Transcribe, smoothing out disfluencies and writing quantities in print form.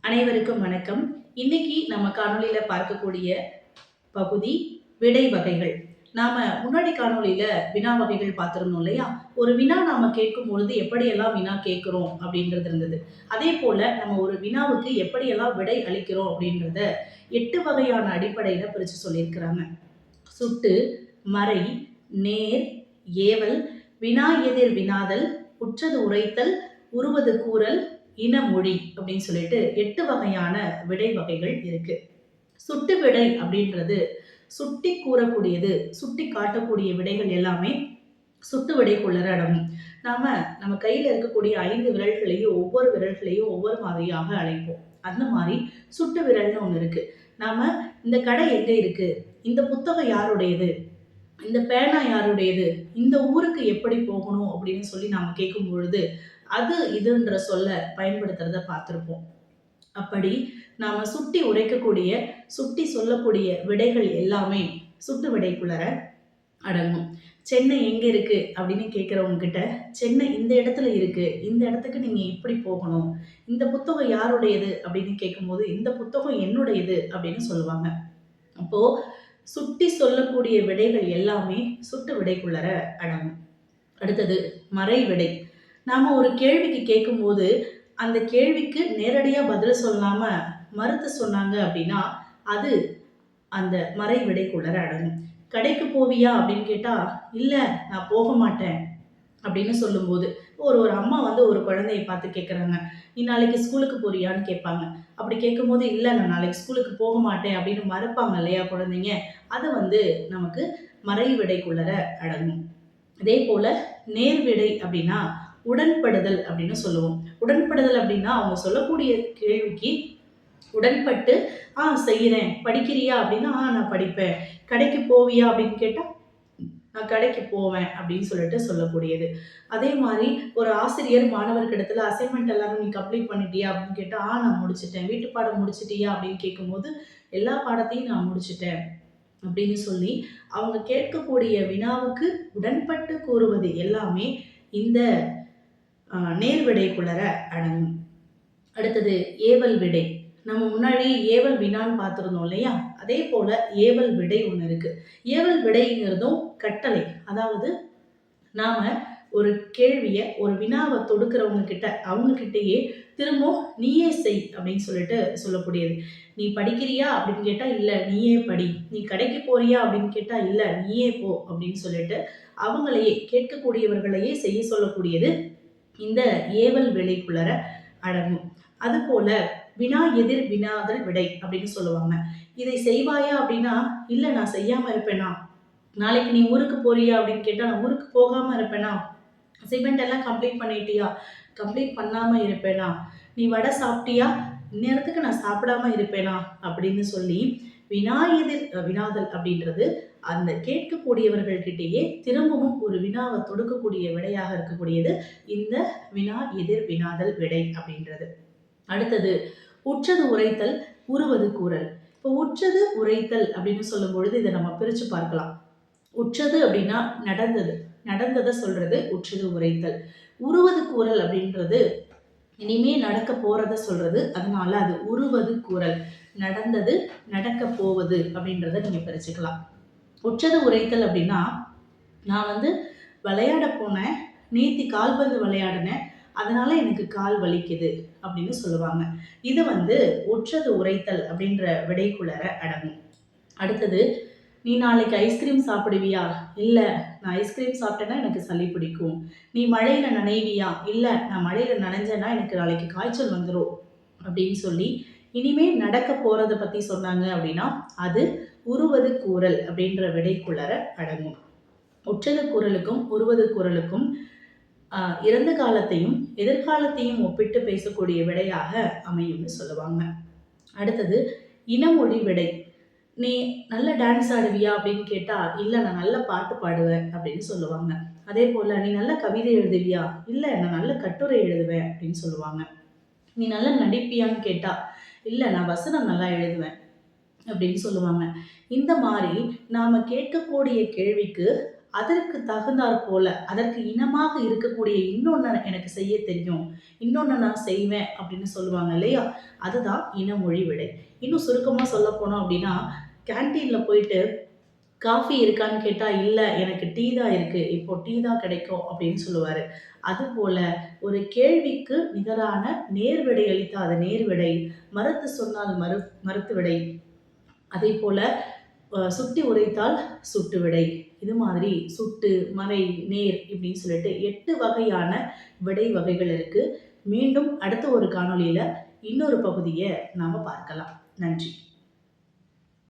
அனைவருக்கும் வணக்கம். இன்னைக்கு நம்ம காணொளியில பார்க்கக்கூடிய பகுதி விடை வகைகள். நாம முன்னாடி காணொளியில வினா வகைகள் பார்த்திருந்தோம் இல்லையா? ஒரு வினா நாம கேட்கும் பொழுது எப்படியெல்லாம் வினா கேட்கிறோம் அப்படின்றது இருந்தது. அதே போல நம்ம ஒரு வினாவுக்கு எப்படியெல்லாம் விடை அளிக்கிறோம் அப்படின்றத 8 வகையான அடிப்படையில பிரிச்சு சொல்லியிருக்கிறாங்க. சுட்டு, மறை, நேர், ஏவல், வினா எதிர் வினாதல், உற்றது உரைத்தல், உருவது கூறல், இனமொழி அப்படின்னு சொல்லிட்டு 8 வகையான விடை வகைகள் இருக்கு. சுட்டு விடை அப்படின்றது சுட்டி கூறக்கூடியது, சுட்டி காட்டக்கூடிய விடைகள் எல்லாமே சுட்டு விடைக்குள்ளர அடங்கும். நம்ம கையில இருக்கக்கூடிய 5 விரல்களையும் ஒவ்வொரு விரல்களையும் ஒவ்வொரு மாதிரியாக அழைப்போம். அந்த மாதிரி சுட்டு விரல்னு ஒண்ணு இருக்கு. நாம இந்த கடை எங்க இருக்கு, இந்த புத்தகம் யாருடையது, இந்த பேனா யாருடையது, இந்த ஊருக்கு எப்படி போகணும் அப்படின்னு சொல்லி நாம கேட்கும் பொழுது அது இதுன்ற சொல்ல பயன்படுத்துறத பார்த்திருப்போம். அப்படி நாம சுட்டி உரைக்கக்கூடிய, சுட்டி சொல்லக்கூடிய விடைகள் எல்லாமே சுட்டு விடைக்குள்ளர அடங்கும். சென்னை எங்க இருக்கு அப்படின்னு கேட்கிறவங்க கிட்ட, சென்னை இந்த இடத்துல இருக்கு, இந்த இடத்துக்கு நீங்க இப்படி போகணும், இந்த புத்தகம் யாருடையது அப்படின்னு கேட்கும்போது இந்த புத்தகம் என்னுடையது அப்படின்னு சொல்லுவாங்க. அப்போ சுட்டி சொல்லக்கூடிய விடைகள் எல்லாமே சுட்டு விடைக்குள்ளர அடங்கும். அடுத்தது மறை விடை. நாம ஒரு கேள்விக்கு கேட்கும்போது அந்த கேள்விக்கு நேரடியா பதில் சொல்லாம மறுத்து சொன்னாங்க அப்படின்னா அது அந்த மறை விடைக்குள்ளர அடங்கும். கடைக்கு போவியா அப்படின்னு கேட்டா, இல்ல நான் போக மாட்டேன் அப்படின்னு சொல்லும்போது, ஒரு அம்மா ஒரு குழந்தைய பார்த்து கேட்குறாங்க, நீ நாளைக்கு ஸ்கூலுக்கு போறியான்னு கேட்பாங்க. அப்படி கேட்கும்போது, இல்ல நான் நாளைக்கு ஸ்கூலுக்கு போக மாட்டேன் அப்படின்னு மறுப்பாங்க இல்லையா குழந்தைங்க, அது நமக்கு மறை விடைக்குள்ளர அடங்கும். அதே போல நேர்விடை அப்படின்னா உடன்படுதல் அப்படின்னு சொல்லுவோம். உடன்படுதல் அப்படின்னா அவங்க சொல்லக்கூடிய கேள்விக்கு உடன்பட்டு செய்யறேன், படிக்கிறியா அப்படின்னா நான் படிப்பேன், கடைக்கு போவியா அப்படின்னு கேட்டா நான் கடைக்கு போவேன் அப்படின்னு சொல்லிட்டு சொல்லக்கூடியது. அதே மாதிரி ஒரு ஆசிரியர் மாணவர்களிடத்துல அசைன்மெண்ட் எல்லாரும் நீ கம்ப்ளீட் பண்ணிட்டியா அப்படின்னு கேட்டா நான் முடிச்சிட்டேன், வீட்டு பாடம் முடிச்சிட்டியா அப்படின்னு கேட்கும்போது எல்லா பாடத்தையும் நான் முடிச்சிட்டேன் அப்படின்னு சொல்லி அவங்க கேட்கக்கூடிய வினாவுக்கு உடன்பட்டு கூறுவது எல்லாமே இந்த நேர்விடைக்குள்ளர அடங்கும். அடுத்தது ஏவல் விடை. நம்ம முன்னாடி ஏவல் வினான்னு பார்த்துருந்தோம் இல்லையா? அதே போல ஏவல் விடை ஒண்ணு இருக்கு. ஏவல் விடைங்கிறதும் கட்டளை. அதாவது நாம ஒரு கேள்விய, ஒரு வினாவை தொடுக்கிறவங்க கிட்ட, அவங்க கிட்டயே திரும்ப நீயே செய் அப்படின்னு சொல்லிட்டு சொல்லக்கூடியது. நீ படிக்கிறியா அப்படின்னு கேட்டா இல்ல நீயே படி, நீ கடைக்கு போறியா அப்படின்னு கேட்டா இல்ல நீயே போ அப்படின்னு சொல்லிட்டு அவங்களையே, கேட்கக்கூடியவர்களையே செய்ய சொல்லக்கூடியது இந்த ஏவல் விடைக்குள்ளர அடங்கும். அது போல வினா எதிர் வினாதல் விடை அப்படின்னு சொல்லுவாங்க. இதை செய்வாயா அப்படின்னா இல்ல நான் செய்யாம இருப்பேனா, நாளைக்கு நீ ஊருக்கு போறியா அப்படின்னு கேட்டா நான் ஊருக்கு போகாம இருப்பேனா, அசைன்மெண்ட் எல்லாம் கம்ப்ளீட் பண்ணிட்டியா, கம்ப்ளீட் பண்ணாம இருப்பேனா, நீ வடை சாப்பிட்டியா, இந்நேரத்துக்கு நான் சாப்பிடாம இருப்பேனா அப்படின்னு சொல்லி வினா எதிர் வினாதல் அப்படின்றது அந்த கேட்கக்கூடியவர்கள் கிட்டேயே திரும்பவும் ஒரு வினாவை தொடுக்கக்கூடிய விடையாக இருக்கக்கூடியது இந்த வினா எதிர் வினாதல் விடை அப்படின்றது. அடுத்தது உற்றது உரைத்தல், உருவது கூறல். இப்போ உற்றது உரைத்தல் அப்படின்னு சொல்லும் பொழுது இதை நம்ம பிரிச்சு பார்க்கலாம். உற்றது அப்படின்னா நடந்தது, நடந்ததை சொல்றது உற்றது உரைத்தல். உருவது கூறல் அப்படின்றது இனிமே நடக்க போறத சொல்றது, அதனால அது உருவது கூறல். நடந்தது, நடக்க போவது அப்படின்றத நீங்க பிரிச்சுக்கலாம். உற்றது உரைத்தல் அப்படின்னா நான் விளையாட போனேன், நேத்தி கால்பந்து விளையாடினேன், அதனால எனக்கு கால் வலிக்குது அப்படின்னு சொல்லுவாங்க. இது உற்றது உரைத்தல் அப்படின்ற விடைக்குள்ளர அடங்கும். அடுத்தது நீ நாளைக்கு ஐஸ்கிரீம் சாப்பிடுவியா, இல்ல நான் ஐஸ்கிரீம் சாப்பிட்டேன்னா எனக்கு சளி பிடிக்கும். நீ மழையில நனைவியா, இல்ல நான் மழையில நனைஞ்சேன்னா எனக்கு நாளைக்கு காய்ச்சல் வந்துடும் அப்படின்னு சொல்லி இனிமே நடக்க போறத பத்தி சொன்னாங்க அப்படின்னா அது உருவது கூறல் அப்படின்ற விடைக்குள்ளர அடங்கும். உற்றது கூறலுக்கும் உருவது கூறலுக்கும் இறந்த காலத்தையும் எதிர்காலத்தையும் ஒப்பிட்டு பேசக்கூடிய விடையாக அமையும்னு சொல்லுவாங்க. அடுத்தது இனமொழி விடை. நீ நல்ல டான்ஸ் ஆடுவியா அப்படின்னு கேட்டா இல்ல நான் நல்ல பாட்டு பாடுவேன் அப்படின்னு சொல்லுவாங்க. அதே போல நீ நல்ல கவிதை எழுதுவியா, இல்ல நான் நல்ல கட்டுரை எழுதுவேன் அப்படின்னு சொல்லுவாங்க. நீ நல்லா நடிப்பியான்னு கேட்டா இல்ல நான் வசனம் நல்லா எழுதுவேன் அப்படின்னு சொல்லுவாங்க. இந்த மாதிரி நாம கேட்கக்கூடிய கேள்விக்கு அதற்கு தகுந்தாற் போல, அதற்கு இனமாக இருக்கக்கூடிய இன்னொன்னு எனக்கு செய்ய தெரியும். இன்னொன்னு நான் செய்வேன் அப்படின்னு சொல்லுவாங்க இல்லையா? அதுதான் இனமொழி விடை. இன்னும் சுருக்கமா சொல்லப்போனோம் அப்படின்னா, கேன்டீன்ல போயிட்டு காஃபி இருக்கான்னு கேட்டா, "இல்ல எனக்கு டீ தான் இருக்கு. இப்போ டீ தான் கிடைக்கும்" அப்படின்னு சொல்லுவாரு. அதுபோல ஒரு கேள்விக்கு நிகரான நேர்விடை அளித்தால் அது நேர்விடை, மறுத்து சொன்னால் மறுத்து விடை. அதேபோல சுட்டி உரைத்தால் சுட்டு விடை. இது மாதிரி சுட்டு, மறை, நேர் இப்படின்னு சொல்லிட்டு 8 வகையான விடை வகைகள் இருக்கு. மீண்டும் அடுத்த ஒரு காணொளியில இன்னொரு பகுதிய நாம பார்க்கலாம். நன்றி.